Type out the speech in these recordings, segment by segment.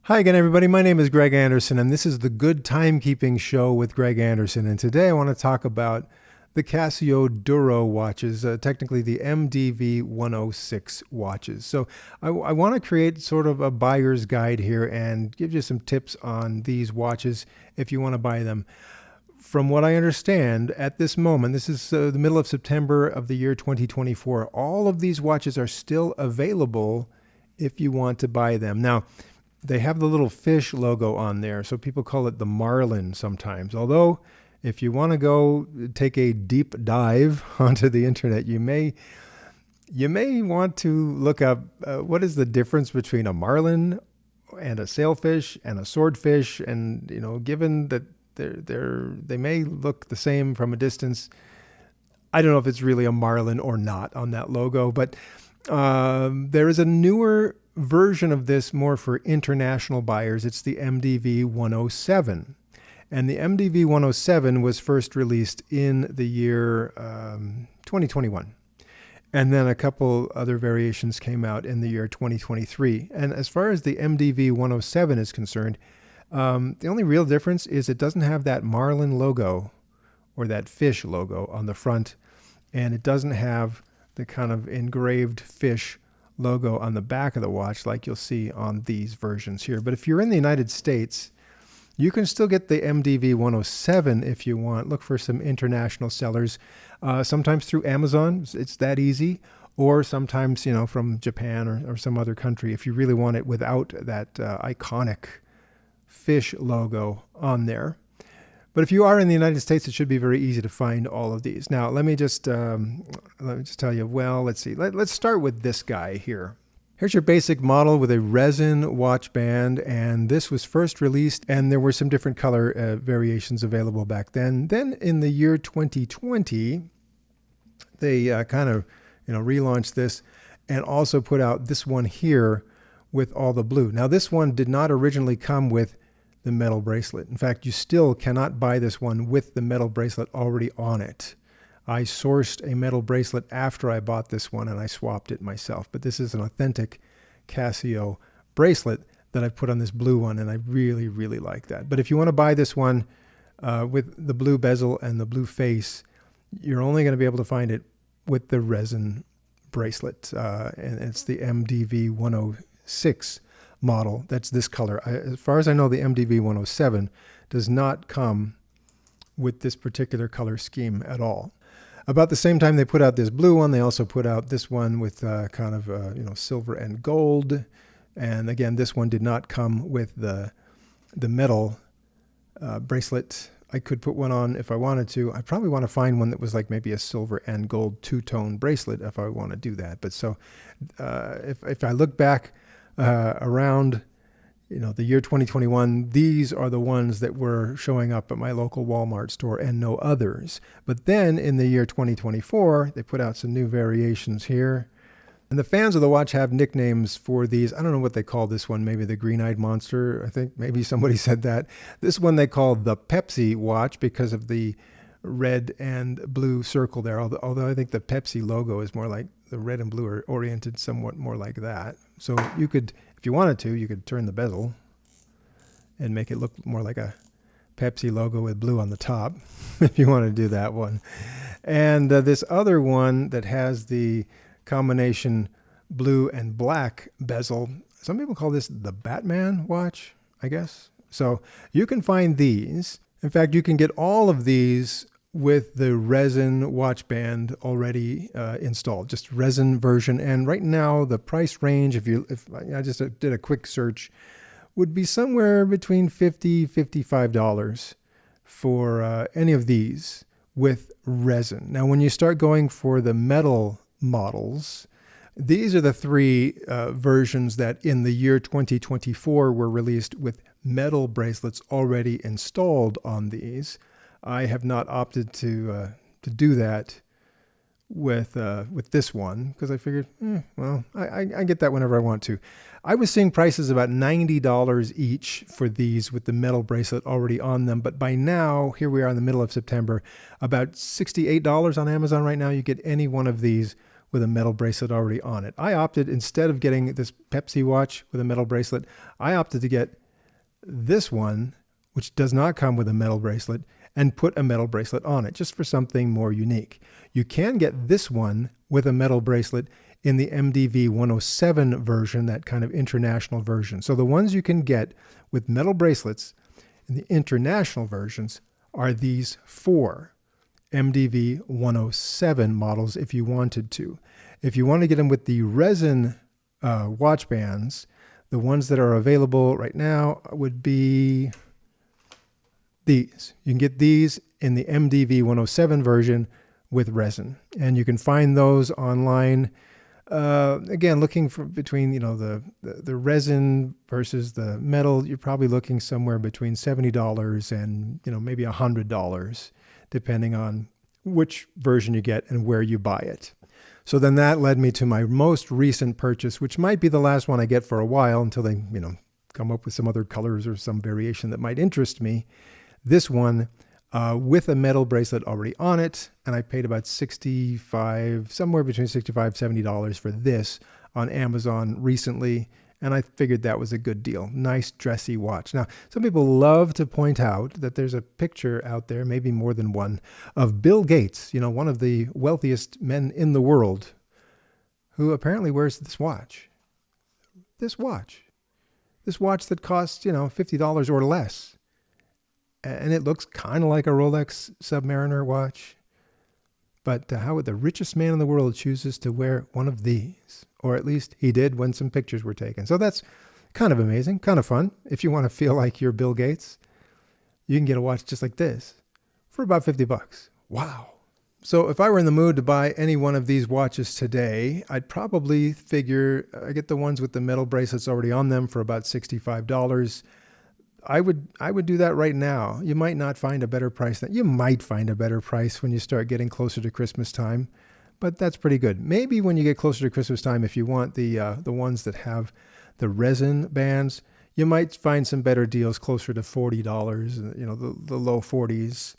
Hi again, everybody. My name is Greg Anderson, and this is the Good Timekeeping Show with Greg Anderson. And today I want to talk about the Casio Duro watches, technically the MDV106 watches. So I want to create sort of a buyer's guide here and give you some tips on these watches if you want to buy them. From what I understand at this moment, this is the middle of September of the year 2024, all of these watches are still available if you want to buy them. Now, they have the little fish logo on there, so people call it the Marlin sometimes. Although, if you want to go take a deep dive onto the internet, you may want to look up what is the difference between a Marlin and a sailfish and a swordfish. And given that they may look the same from a distance, I don't know if it's really a Marlin or not on that logo. But there is a newer version of this more for international buyers. It's the MDV107. And the MDV107 was first released in the year 2021. And then a couple other variations came out in the year 2023. And as far as the MDV107 is concerned, the only real difference is it doesn't have that Marlin logo or that fish logo on the front. And it doesn't have the kind of engraved fish logo on the back of the watch like you'll see on these versions here. But if you're in the United States, you can still get the MDV107 if you want. Look for some international sellers, sometimes through Amazon. It's that easy. Or sometimes, from Japan or some other country if you really want it without that iconic fish logo on there. But if you are in the United States, it should be very easy to find all of these. Now, let me just tell you, let's see. Let's start with this guy here. Here's your basic model with a resin watch band, and this was first released, and there were some different color variations available back then. Then in the year 2020, they kind of relaunched this and also put out this one here with all the blue. Now, this one did not originally come with the metal bracelet. In fact, you still cannot buy this one with the metal bracelet already on it. I sourced a metal bracelet after I bought this one and I swapped it myself. But this is an authentic Casio bracelet that I put on this blue one, and I really, really like that. But if you want to buy this one with the blue bezel and the blue face, you're only going to be able to find it with the resin bracelet. And it's the MDV106 model. That's this color. As far as I know, the MDV107 does not come with this particular color scheme at all. About the same time they put out this blue one, they also put out this one with kind of silver and gold. And again, this one did not come with the metal bracelet. I could put one on if I wanted to. I probably want to find one that was like maybe a silver and gold two-tone bracelet if I want to do that. But so if I look back around the year 2021, these are the ones that were showing up at my local Walmart store and no others. But then in the year 2024, they put out some new variations here. And the fans of the watch have nicknames for these. I don't know what they call this one, maybe the green-eyed monster. I think maybe somebody said that. This one they call the Pepsi watch because of the red and blue circle there. Although I think the Pepsi logo is more like the red and blue are oriented somewhat more like that. So you could, if you wanted to, you could turn the bezel and make it look more like a Pepsi logo with blue on the top, if you want to do that one. And this other one that has the combination blue and black bezel, some people call this the Batman watch, I guess. So you can find these. In fact, you can get all of these with the resin watch band already installed, just resin version. And right now the price range, if I just did a quick search, would be somewhere between $50, $55 for any of these with resin. Now, when you start going for the metal models, these are the three versions that in the year 2024 were released with metal bracelets already installed on these. I have not opted to do that with this one because I figured, I get that whenever I want to. I was seeing prices about $90 each for these with the metal bracelet already on them. But by now, here we are in the middle of September, about $68 on Amazon right now. You get any one of these with a metal bracelet already on it. I opted, instead of getting this Pepsi watch with a metal bracelet, I opted to get this one, which does not come with a metal bracelet, and put a metal bracelet on it, just for something more unique. You can get this one with a metal bracelet in the MDV107 version, that kind of international version. So the ones you can get with metal bracelets in the international versions are these 4 MDV107 models if you wanted to. If you want to get them with the resin watch bands, the ones that are available right now would be these. You can get these in the MDV107 version with resin, and you can find those online. Again, looking for between the resin versus the metal, you're probably looking somewhere between $70 and maybe $100, depending on which version you get and where you buy it. So then that led me to my most recent purchase, which might be the last one I get for a while until they come up with some other colors or some variation that might interest me. This one with a metal bracelet already on it, and I paid about somewhere between $65 and $70 for this on Amazon recently, and I figured that was a good deal. Nice, dressy watch. Now, some people love to point out that there's a picture out there, maybe more than one, of Bill Gates, one of the wealthiest men in the world, who apparently wears this watch. This watch that costs, $50 or less. And it looks kind of like a Rolex Submariner watch. But how the richest man in the world chooses to wear one of these, or at least he did when some pictures were taken. So that's kind of amazing, kind of fun. If you want to feel like you're Bill Gates, you can get a watch just like this for about $50. Wow. So if I were in the mood to buy any one of these watches today, I'd probably figure I get the ones with the metal bracelets already on them for about $65. I would do that right now. You might not find a better price. You might find a better price when you start getting closer to Christmas time, but that's pretty good. Maybe when you get closer to Christmas time, if you want the ones that have the resin bands, you might find some better deals closer to $40, the low 40s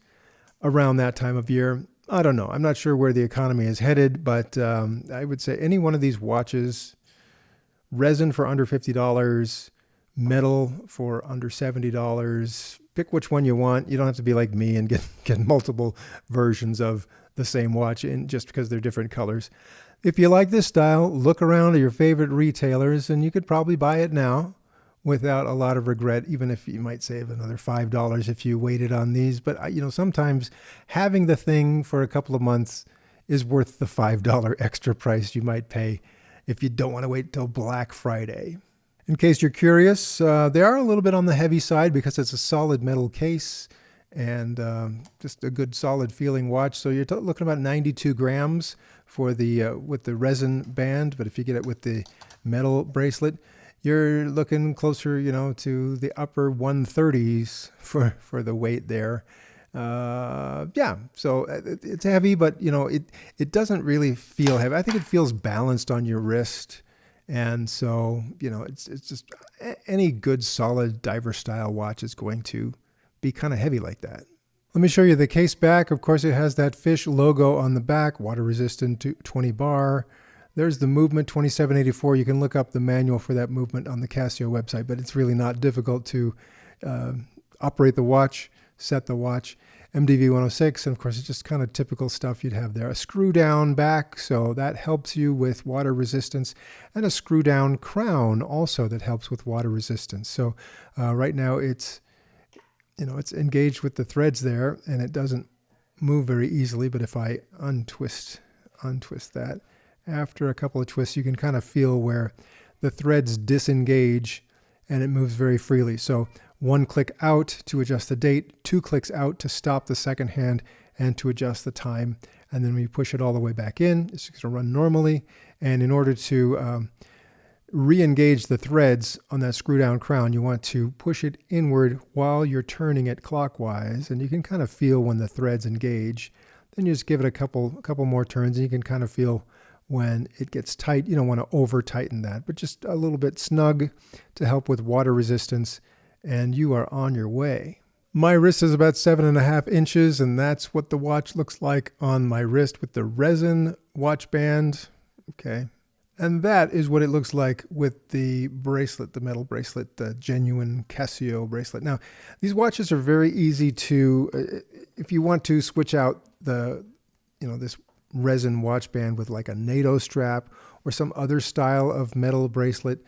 around that time of year. I don't know. I'm not sure where the economy is headed, but I would say any one of these watches, resin for under $50, metal for under $70. Pick which one you want. You don't have to be like me and get multiple versions of the same watch just because they're different colors. If you like this style, look around at your favorite retailers and you could probably buy it now without a lot of regret, even if you might save another $5 if you waited on these. But sometimes having the thing for a couple of months is worth the $5 extra price you might pay if you don't want to wait till Black Friday. In case you're curious, they are a little bit on the heavy side because it's a solid metal case and just a good solid feeling watch. So you're looking about 92 grams for with the resin band, but if you get it with the metal bracelet, you're looking closer, to the upper 130s for the weight there. So it's heavy, but it doesn't really feel heavy. I think it feels balanced on your wrist. And so, it's just any good solid diver style watch is going to be kind of heavy like that. Let me show you the case back. Of course, it has that fish logo on the back, water resistant 20 bar. There's the movement 2784. You can look up the manual for that movement on the Casio website, but it's really not difficult to operate the watch, set the watch. MDV106, and of course, it's just kind of typical stuff you'd have there. A screw down back, so that helps you with water resistance, and a screw down crown also that helps with water resistance. So right now it's engaged with the threads there, and it doesn't move very easily. But if I untwist that, after a couple of twists, you can kind of feel where the threads disengage, and it moves very freely. So 1 click out to adjust the date, 2 clicks out to stop the second hand and to adjust the time. And then when you push it all the way back in, it's going to run normally. And in order to re-engage the threads on that screw down crown, you want to push it inward while you're turning it clockwise. And you can kind of feel when the threads engage. Then you just give it a couple more turns and you can kind of feel when it gets tight. You don't want to over tighten that, but just a little bit snug to help with water resistance. And you are on your way. My wrist is about 7.5 inches, and that's what the watch looks like on my wrist with the resin watch band. Okay. And that is what it looks like with the bracelet, the metal bracelet, the genuine Casio bracelet. Now, these watches are very easy to, if you want to switch out this resin watch band with like a NATO strap or some other style of metal bracelet.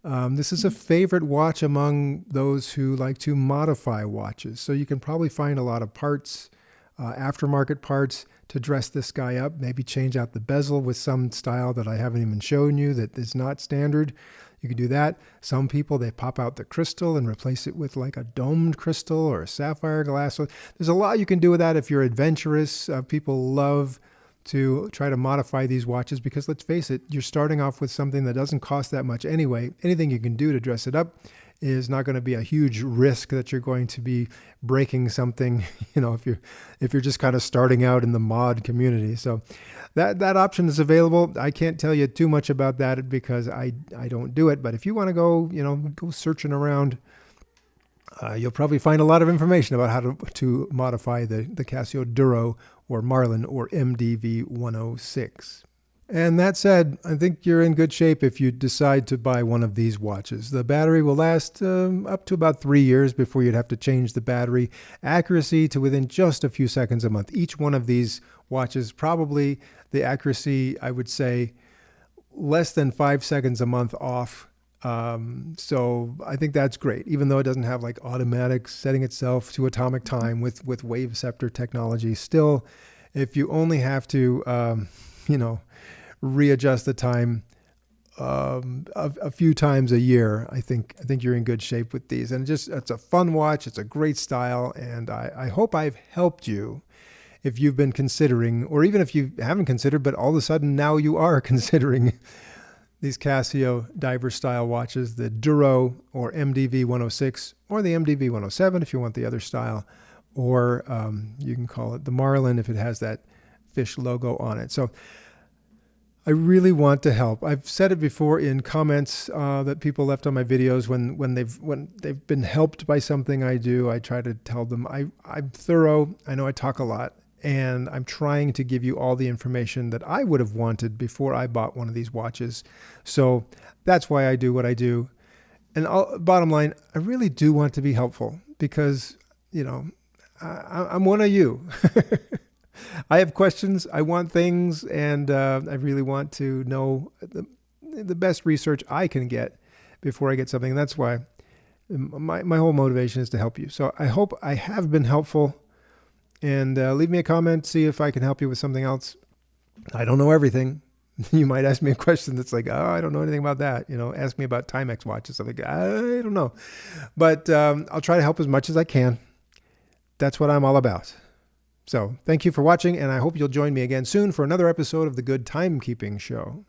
This is a favorite watch among those who like to modify watches. So you can probably find a lot of parts, aftermarket parts, to dress this guy up, maybe change out the bezel with some style that I haven't even shown you that is not standard. You can do that. Some people, they pop out the crystal and replace it with like a domed crystal or a sapphire glass. So there's a lot you can do with that if you're adventurous. People love to try to modify these watches because let's face it, you're starting off with something that doesn't cost that much anyway. Anything you can do to dress it up is not going to be a huge risk that you're going to be breaking something, if you're just kind of starting out in the mod community. So that option is available. I can't tell you too much about that because I don't do it, but if you want to go searching around, you'll probably find a lot of information about how to modify the Casio Duro or Marlin or MDV106. And that said, I think you're in good shape if you decide to buy one of these watches. The battery will last up to about 3 years before you'd have to change the battery. Accuracy to within just a few seconds a month. Each one of these watches, probably the accuracy, I would say, less than 5 seconds a month off. So I think that's great, even though it doesn't have like automatic setting itself to atomic time with wave scepter technology. Still, if you only have to, readjust the time a few times a year, I think you're in good shape with these. And it's a fun watch. It's a great style. And I hope I've helped you if you've been considering, or even if you haven't considered, but all of a sudden now you are considering these Casio diver style watches, the Duro or MDV106 or the MDV107 if you want the other style, or you can call it the Marlin if it has that fish logo on it. So I really want to help. I've said it before in comments that people left on my videos when they've been helped by something I do. I try to tell them I'm thorough. I know I talk a lot, and I'm trying to give you all the information that I would have wanted before I bought one of these watches. So that's why I do what I do. And bottom line, I really do want to be helpful because, I'm one of you. I have questions, I want things, and I really want to know the best research I can get before I get something. And that's why my whole motivation is to help you. So I hope I have been helpful, and leave me a comment, see if I can help you with something else. I don't know everything. You might ask me a question that's like, oh, I don't know anything about that. Ask me about Timex watches. I'm like, I don't know. But I'll try to help as much as I can. That's what I'm all about. So thank you for watching, and I hope you'll join me again soon for another episode of The Good Timekeeping Show.